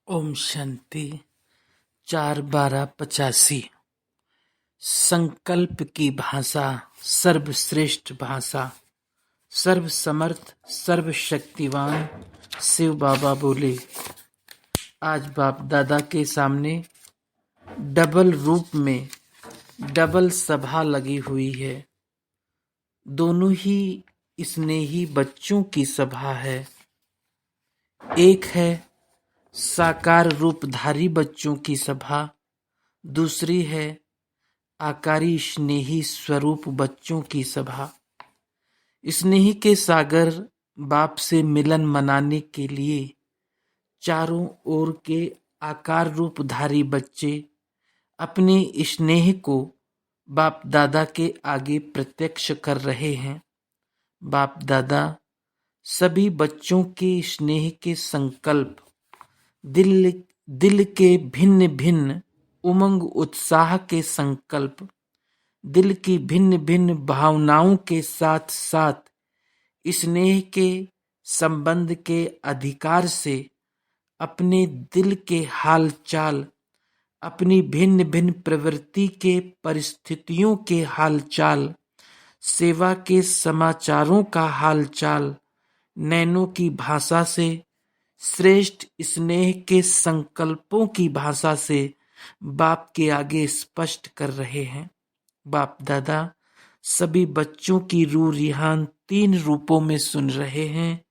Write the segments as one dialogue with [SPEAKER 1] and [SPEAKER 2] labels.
[SPEAKER 1] ओम शांति। 4/12/85। संकल्प की भाषा सर्वश्रेष्ठ भाषा। सर्वसमर्थ सर्वशक्तिवान शिव बाबा बोले, आज बाप दादा के सामने डबल रूप में डबल सभा लगी हुई है। दोनों ही स्नेही बच्चों की सभा है। एक है साकार रूपधारी बच्चों की सभा, दूसरी है आकारी स्नेही स्वरूप बच्चों की सभा। स्नेही के सागर बाप से मिलन मनाने के लिए चारों ओर के आकार रूपधारी बच्चे अपने स्नेह को बाप दादा के आगे प्रत्यक्ष कर रहे हैं। बाप दादा सभी बच्चों के स्नेह के संकल्प, दिल के भिन्न भिन्न उमंग उत्साह के संकल्प, दिल की भिन्न भिन्न भावनाओं के साथ साथ स्नेह के संबंध के अधिकार से अपने दिल के हाल चाल, अपनी भिन्न भिन्न प्रवृत्ति के परिस्थितियों के हाल चाल, सेवा के समाचारों का हाल चाल नैनों की भाषा से, श्रेष्ठ स्नेह के संकल्पों की भाषा से बाप के आगे स्पष्ट कर रहे हैं। बाप दादा सभी बच्चों की रूह रिहान 3 रूपों में सुन रहे हैं।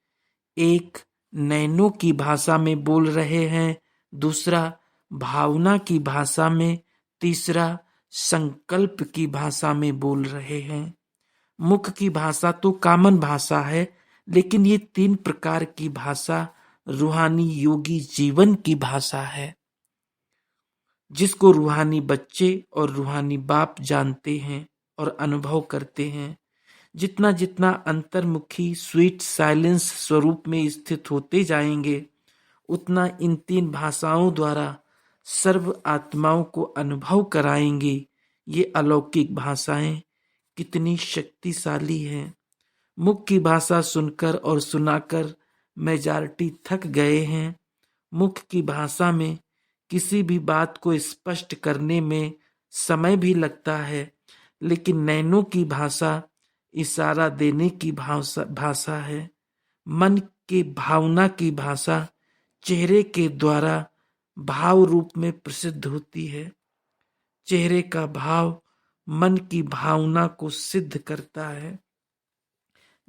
[SPEAKER 1] एक नैनों की भाषा में बोल रहे हैं, दूसरा भावना की भाषा में, तीसरा संकल्प की भाषा में बोल रहे हैं। मुख की भाषा तो कॉमन भाषा है, लेकिन ये 3 प्रकार की भाषा रूहानी योगी जीवन की भाषा है, जिसको रूहानी बच्चे और रूहानी बाप जानते हैं और अनुभव करते हैं। जितना जितना अंतर्मुखी स्वीट साइलेंस स्वरूप में स्थित होते जाएंगे, उतना इन 3 भाषाओं द्वारा सर्व आत्माओं को अनुभव कराएंगे। ये अलौकिक भाषाएं कितनी शक्तिशाली हैं। मुख की भाषा सुनकर और सुनाकर मेजॉरिटी थक गए हैं। मुख की भाषा में किसी भी बात को स्पष्ट करने में समय भी लगता है, लेकिन नैनों की भाषा इशारा देने की भाषा है। मन के भावना की भाषा चेहरे के द्वारा भाव रूप में प्रसिद्ध होती है। चेहरे का भाव मन की भावना को सिद्ध करता है।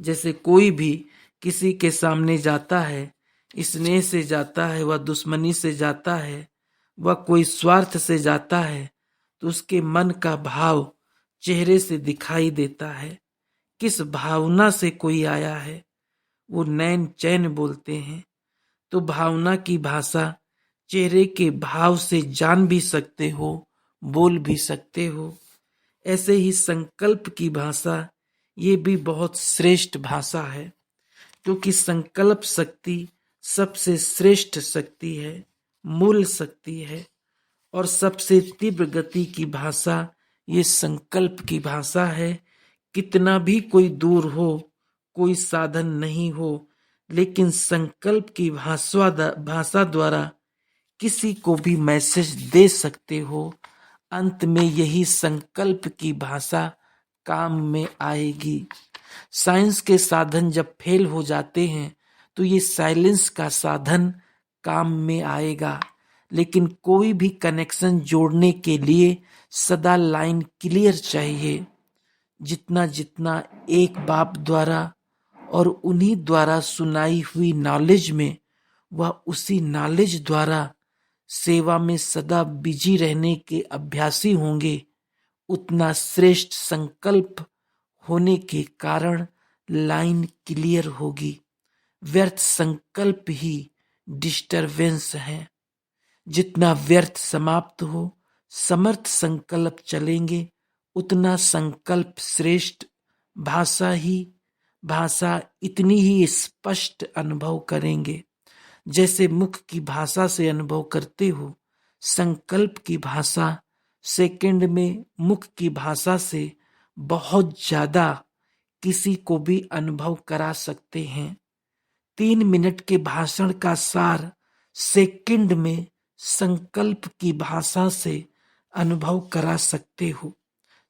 [SPEAKER 1] जैसे कोई भी किसी के सामने जाता है, स्नेह से जाता है, वह दुश्मनी से जाता है, वह कोई स्वार्थ से जाता है, तो उसके मन का भाव चेहरे से दिखाई देता है। किस भावना से कोई आया है, वो नैन चैन बोलते हैं। तो भावना की भाषा चेहरे के भाव से जान भी सकते हो, बोल भी सकते हो। ऐसे ही संकल्प की भाषा, ये भी बहुत श्रेष्ठ भाषा है, क्योंकि संकल्प शक्ति सबसे श्रेष्ठ शक्ति है, मूल शक्ति है। और सबसे तीव्र गति की भाषा ये संकल्प की भाषा है। कितना भी कोई दूर हो, कोई साधन नहीं हो, लेकिन संकल्प की भाषा द्वारा किसी को भी मैसेज दे सकते हो। अंत में यही संकल्प की भाषा काम में आएगी। साइंस के साधन जब फेल हो जाते हैं, तो ये साइलेंस का साधन काम में आएगा। लेकिन कोई भी कनेक्शन जोड़ने के लिए सदा लाइन क्लियर चाहिए। जितना जितना एक बाप द्वारा और उन्हीं द्वारा सुनाई हुई नॉलेज में, वह उसी नॉलेज द्वारा सेवा में सदा बिजी रहने के अभ्यासी होंगे, उतना श्रेष्ठ संकल्प होने के कारण लाइन क्लियर होगी। व्यर्थ संकल्प ही डिस्टरबेंस है। जितना व्यर्थ समाप्त हो, समर्थ संकल्प चलेंगे, उतना संकल्प श्रेष्ठ भाषा इतनी ही स्पष्ट अनुभव करेंगे। जैसे मुख की भाषा से अनुभव करते हो, संकल्प की भाषा सेकंड में मुख की भाषा से बहुत ज्यादा किसी को भी अनुभव करा सकते हैं। 3 मिनट के भाषण का सार सेकंड में संकल्प की भाषा से अनुभव करा सकते हो।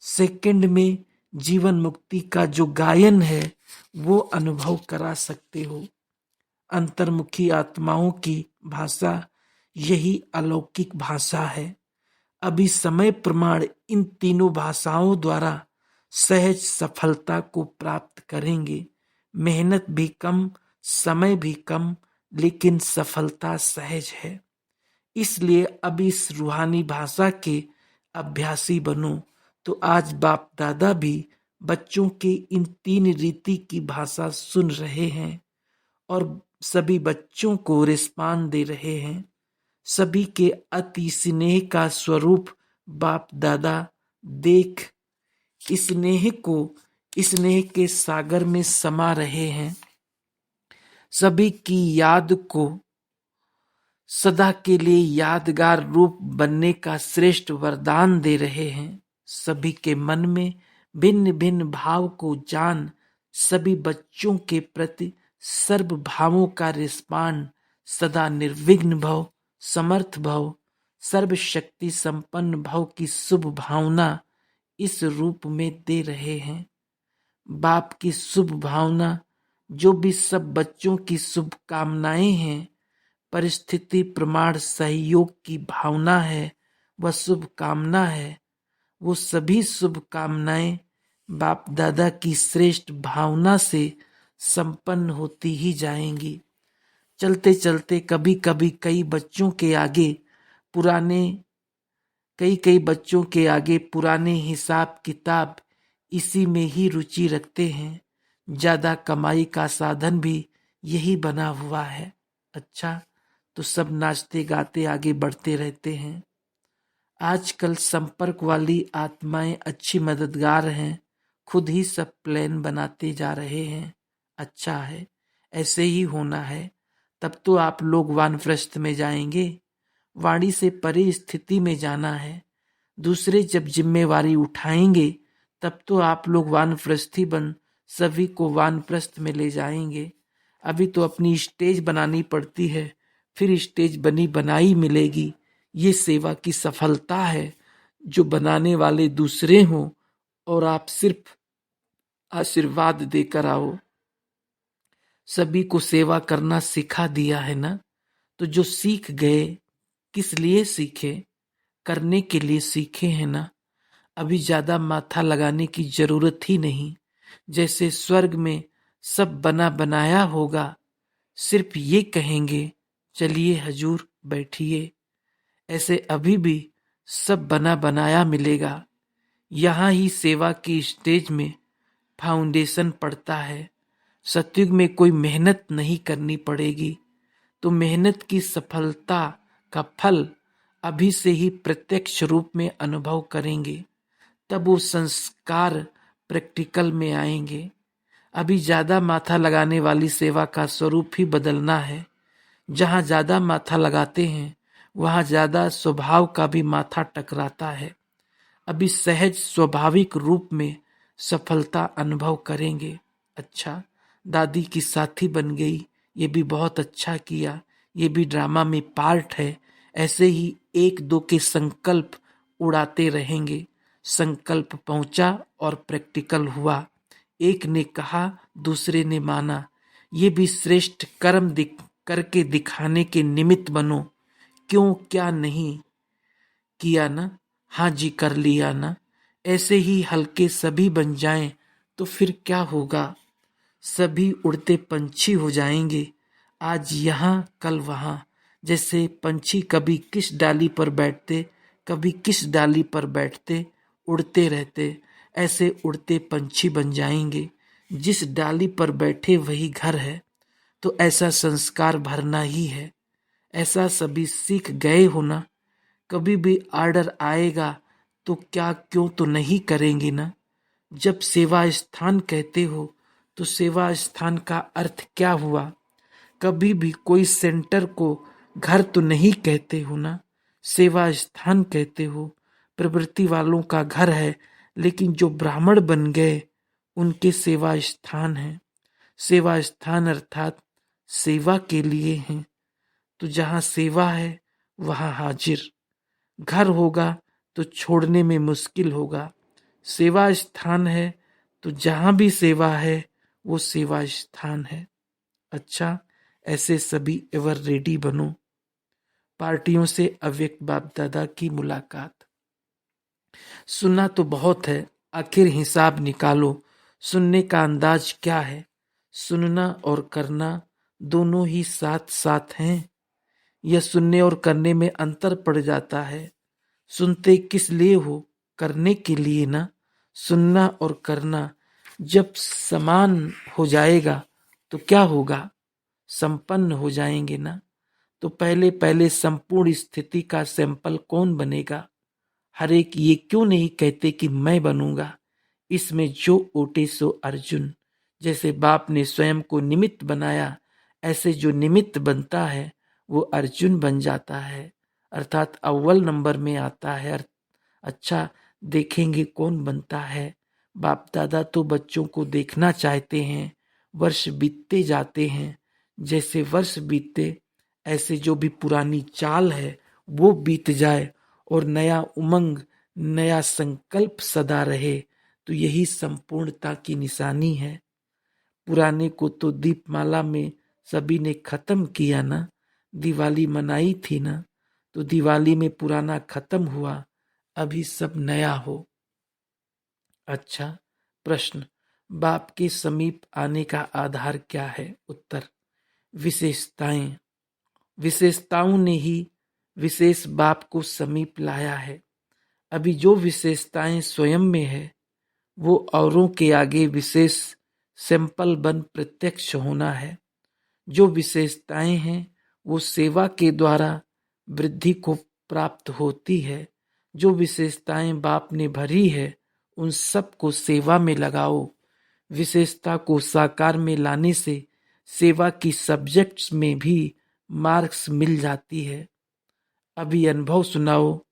[SPEAKER 1] सेकंड में जीवन मुक्ति का जो गायन है वो अनुभव करा सकते हो। अंतर्मुखी आत्माओं की भाषा यही अलौकिक भाषा है। अभी समय प्रमाण इन तीनों भाषाओं द्वारा सहज सफलता को प्राप्त करेंगे। मेहनत भी कम, समय भी कम, लेकिन सफलता सहज है। इसलिए अब इस रूहानी भाषा के अभ्यासी बनो। तो आज बाप दादा भी बच्चों के इन तीन रीति की भाषा सुन रहे हैं और सभी बच्चों को रिस्पांस दे रहे हैं। सभी के अति स्नेह का स्वरूप बाप दादा देख स्नेह को स्नेह के सागर में समा रहे हैं। सभी की याद को सदा के लिए यादगार रूप बनने का श्रेष्ठ वरदान दे रहे हैं। सभी के मन में भिन्न भिन्न भाव को जान सभी बच्चों के प्रति सर्व भावों का रिस्पांस सदा निर्विघ्न भव, समर्थ भव, सर्वशक्ति संपन्न भव की शुभ भावना इस रूप में दे रहे हैं। बाप की शुभ भावना जो भी सब बच्चों की शुभकामनाएं हैं, परिस्थिति प्रमाण सहयोग की भावना है, वह शुभकामना है। वो सभी शुभकामनाएं बाप दादा की श्रेष्ठ भावना से संपन्न होती ही जाएंगी। चलते चलते कभी कभी कई बच्चों के आगे पुराने हिसाब किताब इसी में ही रुचि रखते हैं। ज्यादा कमाई का साधन भी यही बना हुआ है। अच्छा, तो सब नाचते गाते आगे बढ़ते रहते हैं। आजकल संपर्क वाली आत्माएं अच्छी मददगार हैं, खुद ही सब प्लान बनाते जा रहे हैं। अच्छा है, ऐसे ही होना है। तब तो आप लोग वानप्रस्थ में जाएंगे। वाणी से परे स्थिति में जाना है। दूसरे जब जिम्मेवारी उठाएंगे तब तो आप लोग वानप्रस्थी बन सभी को वानप्रस्थ में ले जाएंगे। अभी तो अपनी स्टेज बनानी पड़ती है, फिर स्टेज बनी बनाई मिलेगी। ये सेवा की सफलता है, जो बनाने वाले दूसरे हों और आप सिर्फ आशीर्वाद देकर आओ। सभी को सेवा करना सिखा दिया है ना, तो जो सीख गए किस लिए सीखे? करने के लिए सीखे हैं ना। अभी ज्यादा माथा लगाने की जरूरत ही नहीं। जैसे स्वर्ग में सब बना बनाया होगा, सिर्फ ये कहेंगे चलिए हजूर बैठिए। ऐसे अभी भी सब बना बनाया मिलेगा। यहाँ ही सेवा की स्टेज में फाउंडेशन पड़ता है। सतयुग में कोई मेहनत नहीं करनी पड़ेगी, तो मेहनत की सफलता का फल अभी से ही प्रत्यक्ष रूप में अनुभव करेंगे। तब वो संस्कार प्रैक्टिकल में आएंगे। अभी ज्यादा माथा लगाने वाली सेवा का स्वरूप ही बदलना है। जहाँ ज्यादा माथा लगाते हैं वहाँ ज्यादा स्वभाव का भी माथा टकराता है। अभी सहज स्वाभाविक रूप में सफलता अनुभव करेंगे। अच्छा, दादी की साथी बन गई, ये भी बहुत अच्छा किया, ये भी ड्रामा में पार्ट है। ऐसे ही एक दो के संकल्प उड़ाते रहेंगे। संकल्प पहुंचा और प्रैक्टिकल हुआ। एक ने कहा, दूसरे ने माना। ये भी श्रेष्ठ कर्म करके दिखाने के निमित्त बनो। क्यों क्या नहीं किया ना, हाँ जी कर लिया ना। ऐसे ही हल्के सभी बन जाएं तो फिर क्या होगा? सभी उड़ते पंछी हो जाएंगे, आज यहाँ कल वहाँ। जैसे पंछी कभी किस डाली पर बैठते, कभी किस डाली पर बैठते, उड़ते रहते, ऐसे उड़ते पंछी बन जाएंगे। जिस डाली पर बैठे वही घर है, तो ऐसा संस्कार भरना ही है। ऐसा सभी सीख गए हो ना। कभी भी आर्डर आएगा तो क्या क्यों तो नहीं करेंगे ना। जब सेवा स्थान कहते हो तो सेवा स्थान का अर्थ क्या हुआ? कभी भी कोई सेंटर को घर तो नहीं कहते हो ना, सेवा स्थान कहते हो। प्रवृत्ति वालों का घर है, लेकिन जो ब्राह्मण बन गए उनके सेवा स्थान है। सेवा स्थान अर्थात सेवा के लिए हैं। तो जहाँ सेवा है वहाँ हाजिर। घर होगा तो छोड़ने में मुश्किल होगा। सेवा स्थान है तो जहाँ भी सेवा है वो सेवा स्थान है। अच्छा, ऐसे सभी एवर रेडी बनो। पार्टियों से अव्यक्त बाप दादा की मुलाकात। सुनना तो बहुत है, आखिर हिसाब निकालो। सुनने का अंदाज क्या है? सुनना और करना दोनों ही साथ साथ हैं। यह सुनने और करने में अंतर पड़ जाता है। सुनते किस लिए हो? करने के लिए ना। सुनना और करना जब समान हो जाएगा तो क्या होगा? संपन्न हो जाएंगे ना। तो पहले पहले संपूर्ण स्थिति का सैंपल कौन बनेगा? हर एक ये क्यों नहीं कहते कि मैं बनूंगा? इसमें जो ओटे सो अर्जुन। जैसे बाप ने स्वयं को निमित्त बनाया, ऐसे जो निमित्त बनता है वो अर्जुन बन जाता है, अर्थात अव्वल नंबर में आता है। अच्छा, देखेंगे कौन बनता है। बाप दादा तो बच्चों को देखना चाहते हैं। वर्ष बीतते जाते हैं, जैसे वर्ष बीतते ऐसे जो भी पुरानी चाल है वो बीत जाए और नया उमंग, नया संकल्प सदा रहे, तो यही संपूर्णता की निशानी है। पुराने को तो दीपमाला में सभी ने खत्म किया ना। दिवाली मनाई थी ना, तो दिवाली में पुराना खत्म हुआ, अभी सब नया हो। अच्छा, प्रश्न, बाप के समीप आने का आधार क्या है? उत्तर, विशेषताएं। विशेषताओं ने ही विशेष बाप को समीप लाया है। अभी जो विशेषताएं स्वयं में है वो औरों के आगे विशेष सैंपल बन प्रत्यक्ष होना है। जो विशेषताएं हैं वो सेवा के द्वारा वृद्धि को प्राप्त होती है। जो विशेषताएं बाप ने भरी है उन सब को सेवा में लगाओ। विशेषता को साकार में लाने से सेवा की सब्जेक्ट्स में भी मार्क्स मिल जाती है। अभी अनुभव सुनाओ,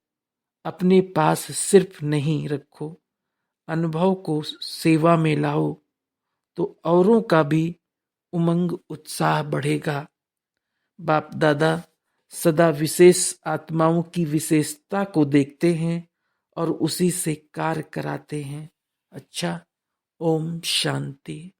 [SPEAKER 1] अपने पास सिर्फ नहीं रखो, अनुभव को सेवा में लाओ, तो औरों का भी उमंग उत्साह बढ़ेगा। बाप दादा सदा विशेष आत्माओं की विशेषता को देखते हैं और उसी से कार्य कराते हैं। अच्छा, ओम शांति।